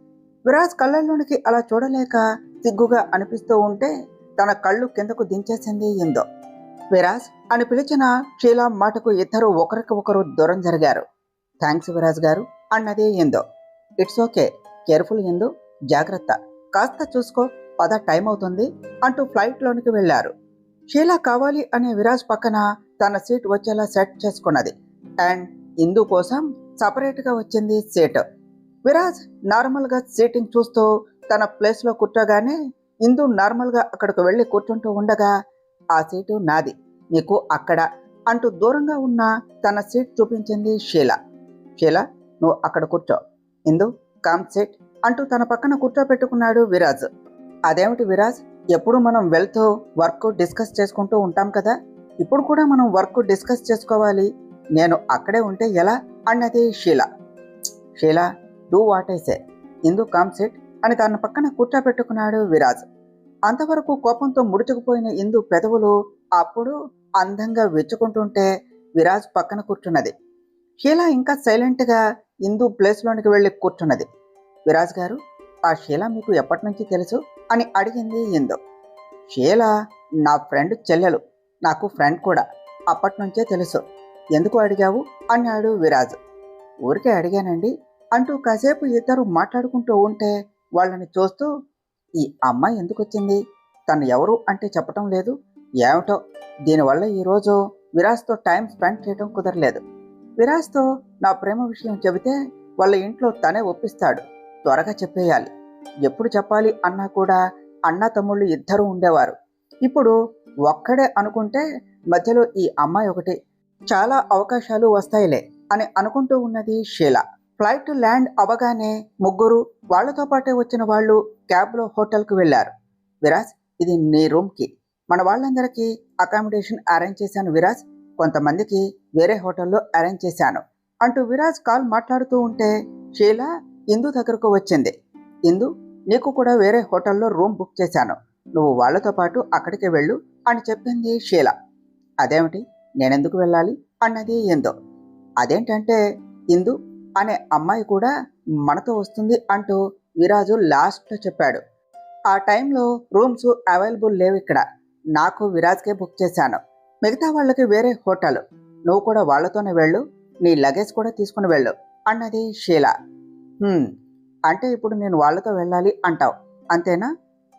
విరాజ్ కళ్ళల్లోనికి అలా చూడలేక సిగ్గుగా అనిపిస్తూ ఉంటే తన కళ్ళు కిందకు దించేసింది ఇందు. విరాజ్ అని పిలిచిన షీలా మాటకు ఇద్దరు ఒకరికి ఒకరు దూరం జరిగారు. థ్యాంక్స్ విరాజ్ గారు అన్నది ఇందు. ఇట్స్ ఓకే, కేర్ఫుల్ ఇందు, జాగ్రత్త, కాస్త చూసుకో, పద టైం అవుతుంది అంటూ ఫ్లైట్లోనికి వెళ్లారు. షీలా కావాలి అనే విరాజ్ పక్కన తన సీట్ వచ్చేలా సెట్ చేసుకున్నది అండ్ ఇందు కోసం సపరేట్గా వచ్చింది సీట్. విరాజ్ నార్మల్గా సీటింగ్ చూస్తూ తన ప్లేస్లో కూర్చోగానే ఇందు నార్మల్గా అక్కడికి వెళ్ళి కూర్చుంటూ ఉండగా, ఆ సీటు నాది, మీకు అక్కడ అంటూ దూరంగా ఉన్న తన సీట్ చూపించింది షీలా. షీలా, నువ్వు అక్కడ కూర్చో, ఇందు కామ్ సీట్ అంటూ తన పక్కన కూర్చోపెట్టుకున్నాడు విరాజ్. అదేమిటి విరాజ్, ఎప్పుడు మనం వెళ్తూ వర్క్ డిస్కస్ చేసుకుంటూ ఉంటాం కదా, ఇప్పుడు కూడా మనం వర్క్ డిస్కస్ చేసుకోవాలి, నేను అక్కడే ఉంటే ఎలా అన్నది Sheela. Sheela, do what I say, Indu calm sit అని తన పక్కన కూర్చోపెట్టుకున్నాడు విరాజ్. అంతవరకు కోపంతో ముడుచుకుపోయిన ఇందు పెదవులు అప్పుడు అందంగా విచ్చుకుంటుంటే విరాజ్ పక్కన కూర్చున్నది. షీలా ఇంకా సైలెంట్గా ఇందు ప్లేస్లోనికి వెళ్ళి కూర్చున్నది. విరాజ్ గారు, ఆ షీలా మీకు ఎప్పటి నుంచి తెలుసు అని అడిగింది ఇందు. షీలా నా ఫ్రెండ్ చెల్లెలు, నాకు ఫ్రెండ్ కూడా, అప్పటి నుంచే తెలుసు, ఎందుకు అడిగావు అన్నాడు విరాజ్. ఊరికే అడిగానండి అంటూ కాసేపు ఇద్దరు మాట్లాడుకుంటూ ఉంటే వాళ్ళని చూస్తూ, ఈ అమ్మాయి ఎందుకు వచ్చింది, తను ఎవరు అంటే చెప్పటం లేదు, ఏమిటో దీనివల్ల ఈరోజు విరాజ్తో టైం స్పెండ్ చేయడం కుదరలేదు. విరాజ్తో నా ప్రేమ విషయం చెబితే వాళ్ళ ఇంట్లో తనే ఒప్పిస్తాడు, త్వరగా చెప్పేయాలి, ఎప్పుడు చెప్పాలి అన్నా కూడా అన్న తమ్ముళ్ళు ఇద్దరు ఉండేవారు, ఇప్పుడు ఒక్కడే అనుకుంటే మధ్యలో ఈ అమ్మాయి ఒకటి, చాలా అవకాశాలు వస్తాయిలే అని అనుకుంటూ ఉన్నది షీలా. ఫ్లైట్ ల్యాండ్ అవగానే ముగ్గురు వాళ్లతో పాటే వచ్చిన వాళ్ళు క్యాబ్లో హోటల్కి వెళ్ళారు. విరాజ్, ఇది నీ రూమ్కి, మన వాళ్ళందరికీ అకామిడేషన్ అరేంజ్ చేశాను విరాజ్, కొంతమందికి వేరే హోటల్లో అరేంజ్ చేశాను అంటూ విరాజ్ కాల్ మాట్లాడుతూ ఉంటే షీలా ఇందు దగ్గరకు వచ్చింది. ఇందు, నీకు కూడా వేరే హోటల్లో రూమ్ బుక్ చేశాను, నువ్వు వాళ్ళతో పాటు అక్కడికి వెళ్ళు అని చెప్పింది షీలా. అదేమిటి, నేనెందుకు వెళ్ళాలి అన్నది ఇందు. అదేంటంటే ఇందు అనే అమ్మాయి కూడా మనతో వస్తుంది అంటూ విరాజు లాస్ట్లో చెప్పాడు. ఆ టైంలో రూమ్స్ అవైలబుల్ లేవు ఇక్కడ, నాకు విరాజ్కే బుక్ చేశాను, మిగతా వాళ్ళకి వేరే హోటల్, నువ్వు కూడా వాళ్ళతోనే వెళ్ళు, నీ లగేజ్ కూడా తీసుకుని వెళ్ళు అన్నది షీలా. అంటే ఇప్పుడు నేను వాళ్ళతో వెళ్ళాలి అంటావు అంతేనా?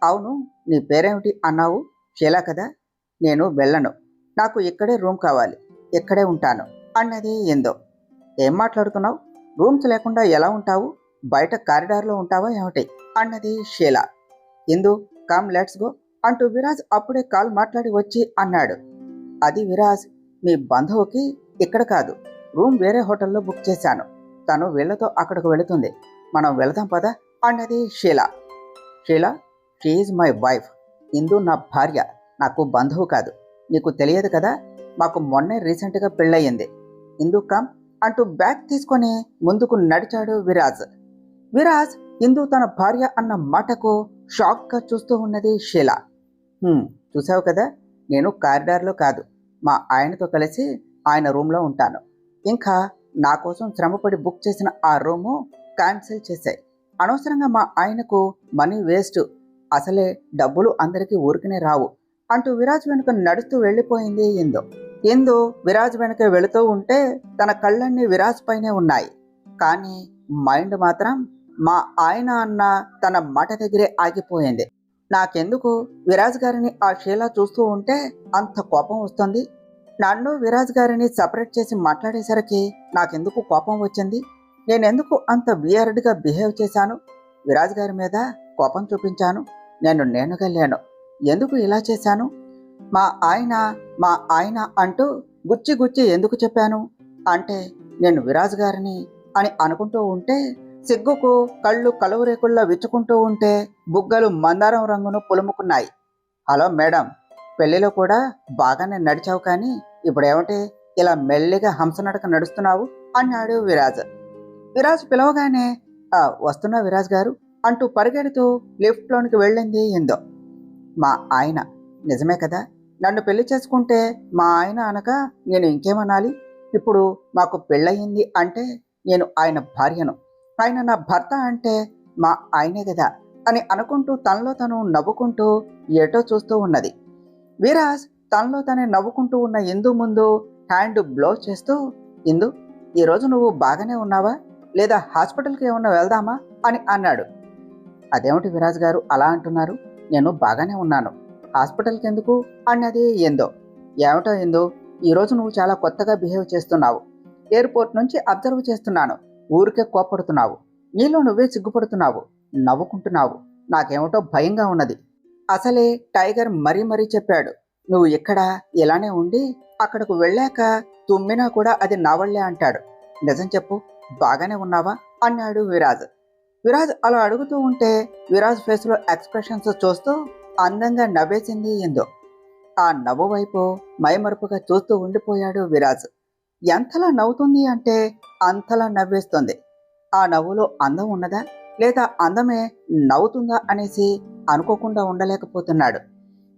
అవును, నీ పేరేమిటి అన్నావు? షీలా కదా. నేను వెళ్ళను, నాకు ఇక్కడే రూమ్ కావాలి, ఇక్కడే ఉంటాను అన్నది ఇందు. ఏం మాట్లాడుతున్నావు? రూమ్స్ లేకుండా ఎలా ఉంటావు? బయట కారిడార్లో ఉంటావా ఏమిటి అన్నది షీలా. ఇందు, కమ్ లెట్స్ గో అంటూ విరాజ్ అప్పుడే కాల్ మాట్లాడి వచ్చి అన్నాడు. అది విరాజ్, మీ బంధువుకి ఇక్కడ కాదు, రూమ్ వేరే హోటల్లో బుక్ చేశాను, తను వీళ్లతో అక్కడికి వెళుతుంది, మనం వెళదాం పదా అన్నది Sheela. Sheela, she is my wife, ఇందు నా భార్య, నాకు బంధువు కాదు, నీకు తెలియదు కదా, మాకు మొన్నే రీసెంట్గా పెళ్ళయింది. ఇందు కమ్ అంటూ బ్యాగ్ తీసుకొని ముందుకు నడిచాడు విరాజ్. విరాజ్ ఇందు తన భార్య అన్న మాటకు షాక్గా చూస్తూ ఉన్నది షీలా. చూసావు కదా, నేను కారిడార్లో కాదు, మా ఆయనతో కలిసి ఆయన రూమ్లో ఉంటాను, ఇంకా నా కోసం శ్రమపడి బుక్ చేసిన ఆ రూము క్యాన్సిల్ చేశాయి, అనవసరంగా మా ఆయనకు మనీ వేస్ట్, అసలే డబ్బులు అందరికీ ఊరికనే రావు అంటూ విరాజ్ వెనుక నడుస్తూ వెళ్ళిపోయింది ఇందు. ఇందు విరాజ్ వెనుక వెళుతూ ఉంటే తన కళ్ళన్నీ విరాజ్ పైనే ఉన్నాయి, కానీ మైండ్ మాత్రం మా ఆయన అన్న తన మాట దగ్గరే ఆగిపోయింది. నాకెందుకు విరాజ్ గారిని ఆ షీలా చూస్తూ ఉంటే అంత కోపం వస్తుంది, నన్ను విరాజ్ గారిని సపరేట్ చేసి మాట్లాడేసరికి నాకెందుకు కోపం వచ్చింది, నేనెందుకు అంత వియర్డ్గా బిహేవ్ చేశాను, విరాజ్ గారి మీద కోపం చూపించాను, నేనుగా లేను, ఎందుకు ఇలా చేశాను, మా ఆయన అంటూ గుచ్చి గుచ్చి ఎందుకు చెప్పాను అంటే నేను విరాజ్ గారిని అని అనుకుంటూ ఉంటే సిగ్గుకు కళ్ళు కలువరేకుల్లా విచ్చుకుంటూ ఉంటే బుగ్గలు మందారం రంగును పులుముకున్నాయి. హలో మేడం, పెళ్లిలో కూడా బాగానే నడిచావు, కానీ ఇప్పుడేమిటి ఇలా మెల్లిగా హంసనడక నడుస్తున్నావు అన్నాడు విరాజ్. విరాజ్ పిలవగానే వస్తున్నా విరాజ్ గారు అంటూ పరిగెడుతూ లిఫ్ట్లోనికి వెళ్ళింది ఇందు. మా ఆయన, నిజమే కదా, నన్ను పెళ్లి చేసుకుంటే మా ఆయన అనక నేను ఇంకేమనాలి, ఇప్పుడు మాకు పెళ్ళయింది అంటే నేను ఆయన భార్యను, ఆయన నా భర్త అంటే మా ఆయనే కదా అని అనుకుంటూ తనలో తను నవ్వుకుంటూ ఏటో చూస్తూ ఉన్నది. విరాజ్ తనలో తనే నవ్వుకుంటూ ఉన్న ఇందు ముందు హ్యాండ్ బ్లో చేస్తూ, ఇందు, ఈరోజు నువ్వు బాగానే ఉన్నావా, లేదా హాస్పిటల్కి ఏమన్నా వెళ్దామా అని అన్నాడు. అదేమిటి విరాజ్ గారు అలా అంటున్నారు, నేను బాగానే ఉన్నాను, హాస్పిటల్కి ఎందుకు అన్నది ఇందు. ఏమిటో ఇందు, ఈరోజు నువ్వు చాలా కొత్తగా బిహేవ్ చేస్తున్నావు, ఎయిర్పోర్ట్ నుంచి అబ్జర్వ్ చేస్తున్నాను, ఊరికే కోపడుతున్నావు, నీలో నువ్వే సిగ్గుపడుతున్నావు, నవ్వుకుంటున్నావు, నాకేమిటో భయంగా ఉన్నది. అసలే టైగర్ మరీ చెప్పాడు, నువ్వు ఇక్కడ ఇలానే ఉండి అక్కడకు వెళ్ళాక తుమ్మినా కూడా అది నా వల్లే అంటాడు, నిజం చెప్పు, బాగానే ఉన్నావా అన్నాడు విరాజ్. విరాజ్ అలా అడుగుతూ ఉంటే విరాజ్ ఫేస్లో ఎక్స్ప్రెషన్స్ చూస్తూ అందంగా నవ్వేసింది ఇందు. ఆ నవ్వు వైపు మైమరుపుగా చూస్తూ ఉండిపోయాడు విరాజ్. ఎంతలా నవ్వుతుంది అంటే అంతలా నవ్వేస్తుంది. ఆ నవ్వులో అందం ఉన్నదా లేదా అందమే నవ్వుతుందా అనేసి అనుకోకుండా ఉండలేకపోతున్నాడు.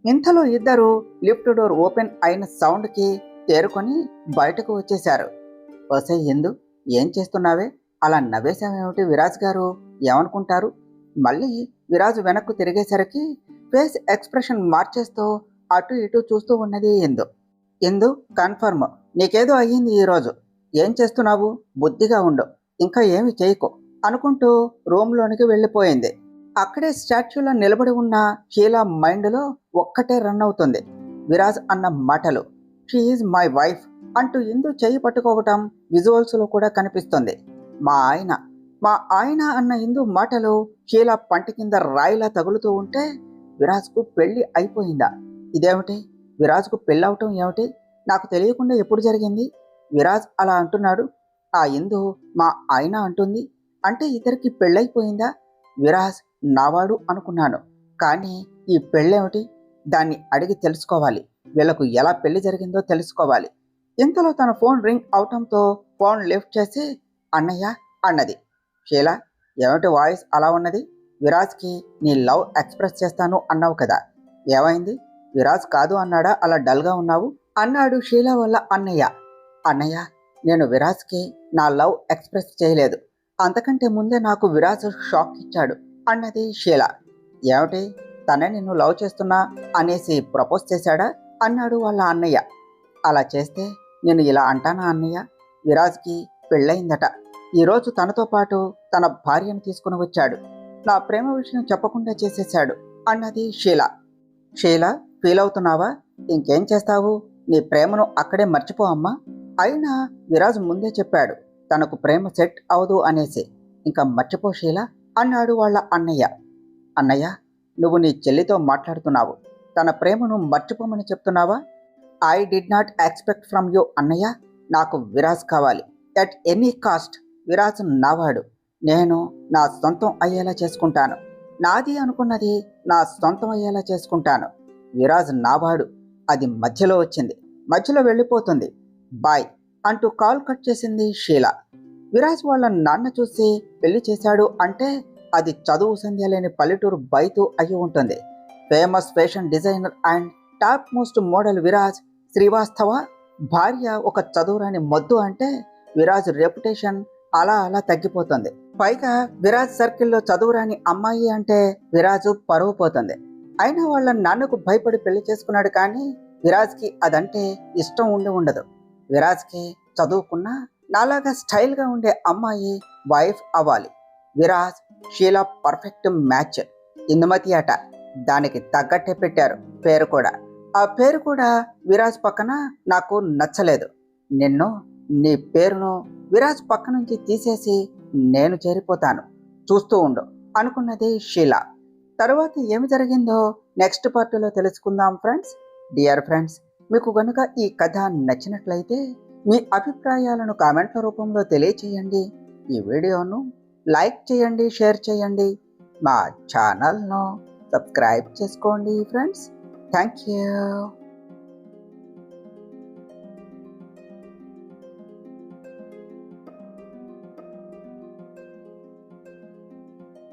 ఇంతలో ఇద్దరు లిఫ్ట్ డోర్ ఓపెన్ అయిన సౌండ్కి తేరుకొని బయటకు వచ్చేశారు. వసే ఇందు, ఏం చేస్తున్నావే, అలా నవ్వేశామేమిటి, విరాజ్ గారు ఏమనుకుంటారు? మళ్ళీ విరాజ్ వెనక్కు తిరిగేసరికి ఫేస్ ఎక్స్ప్రెషన్ మార్చేస్తూ అటు ఇటు చూస్తూ ఉన్నది ఇందు. ఇందు, కన్ఫర్మ్, నీకేదో అయ్యింది ఈరోజు, ఏం చేస్తున్నావు, బుద్ధిగా ఉండు, ఇంకా ఏమి చేయకు అనుకుంటూ రూమ్లోనికి వెళ్ళిపోయింది. అక్కడే స్టాచ్యూలో నిలబడి ఉన్న షీలా మైండ్లో ఒక్కటే రన్ అవుతుంది, విరాజ్ అన్న మాటలు. షీ ఈజ్ మై వైఫ్ అంటూ ఇందు చెయ్యి పట్టుకోవటం విజువల్స్లో కూడా కనిపిస్తుంది. మా ఆయన అన్న ఇందు మాటలు షీలా పంటి కింద రాయిలా తగులుతూ ఉంటే విరాజ్కు పెళ్లి అయిపోయిందా? ఇదేమిటి, విరాజ్కు పెళ్ళవటం ఏమిటి, నాకు తెలియకుండా ఎప్పుడు జరిగింది? విరాజ్ అలా అంటున్నాడు, ఆ ఇందు మా ఆయన అంటుంది, అంటే ఇద్దరికి పెళ్ళైపోయిందా? విరాజ్ నావాడు అనుకున్నాను, కానీ ఈ పెళ్ళేమిటి, దాన్ని అడిగి తెలుసుకోవాలి, వీళ్లకు ఎలా పెళ్లి జరిగిందో తెలుసుకోవాలి. ఇంతలో తన ఫోన్ రింగ్ అవటంతో ఫోన్ లిఫ్ట్ చేసి అన్నయ్య అన్నది. షీలా, ఏమిటి వాయిస్ అలా ఉన్నది, విరాజ్కి నీ లవ్ ఎక్స్ప్రెస్ చేస్తాను అన్నావు కదా, ఏమైంది? విరాజ్ కాదు అన్నాడా అలా డల్గా ఉన్నావు అన్నాడు షీల వాళ్ళ అన్నయ్య. అన్నయ్య, నేను విరాజ్కి నా లవ్ ఎక్స్ప్రెస్ చేయలేదు. అంతకంటే ముందే నాకు విరాజ్ షాక్ ఇచ్చాడు అన్నది షీల. ఏమిటి, తనే నిన్ను లవ్ చేస్తున్నా అనేసి ప్రపోజ్ చేశాడా అన్నాడు వాళ్ళ అన్నయ్య. అలా చేస్తే నేను ఇలా అంటానా అన్నయ్య? విరాజ్కి పెళ్ళయిందట. ఈరోజు తనతో పాటు తన భార్యను తీసుకుని వచ్చాడు. నా ప్రేమ విషయం చెప్పకుండా చేసేశాడు అన్నది షీల. షీల, ఫీల్ అవుతున్నావా? ఇంకేం చేస్తావు, నీ ప్రేమను అక్కడే మర్చిపో అమ్మా. అయినా విరాజ్ ముందే చెప్పాడు తనకు ప్రేమ సెట్ అవదు అనేసి. ఇంకా మర్చిపో షీల అన్నాడు వాళ్ళ అన్నయ్య. అన్నయ్య, నువ్వు నీ చెల్లితో మాట్లాడుతున్నావు, తన ప్రేమను మర్చిపోమని చెప్తున్నావా? I did not expect from you అన్నయ్య. నాకు విరాజ్ కావాలి ఎట్ ఎనీ కాస్ట్. విరాజ్ నావాడు, నేను నా సొంతం అయ్యేలా చేసుకుంటాను. నాది అనుకున్నది నా సొంతం అయ్యేలా చేసుకుంటాను. విరాజ్ నావాడు, అది మధ్యలో వచ్చింది, మధ్యలో వెళ్ళిపోతుంది. బాయ్ అంటూ కాల్ కట్ చేసింది షీల. విరాజ్ వాళ్ళ నాన్న చూసి పెళ్లి చేశాడు అంటే అది చదువు సంధ్య లేని పల్లెటూరు బైతు అయి ఉంటుంది. Famous fashion designer and top most model Viraj Srivastava భార్య ఒక చదువురాని మొద్దు అంటే విరాజ్ రెప్యుటేషన్ అలా అలా తగ్గిపోతుంది. పైగా విరాజ్ సర్కిల్లో చదువురాని అమ్మాయి అంటే విరాజు పరువు పోతుంది. అయినా వాళ్ళ నాన్నకు భయపడి పెళ్లి చేసుకున్నాడు, కానీ విరాజ్కి అదంటే ఇష్టం ఉండి ఉండదు. విరాజ్కి చదువుకున్న నాలాగా స్టైల్గా ఉండే అమ్మాయి వైఫ్ అవ్వాలి. Viraj షీల perfect match. ఇందుమతి అట, దానికి తగ్గట్టే పెట్టారు పేరు కూడా. ఆ పేరు కూడా విరాజ్ పక్కన నాకు నచ్చలేదు. నిన్ను, నీ పేరును విరాజ్ పక్క నుంచి తీసేసి నేను చేరిపోతాను, చూస్తూ ఉండు అనుకున్నది షీల. తర్వాత ఏమి జరిగిందో నెక్స్ట్ పార్ట్లో తెలుసుకుందాం ఫ్రెండ్స్. డియర్ ఫ్రెండ్స్, మీకు కనుక ఈ కథ నచ్చినట్లయితే మీ అభిప్రాయాలను కామెంట్ల రూపంలో తెలియచేయండి. ఈ వీడియోను లైక్ చేయండి, షేర్ చేయండి. మా ఛానల్ను సబ్స్క్రైబ్ చేసుకోండి ఫ్రెండ్స్. Thank you.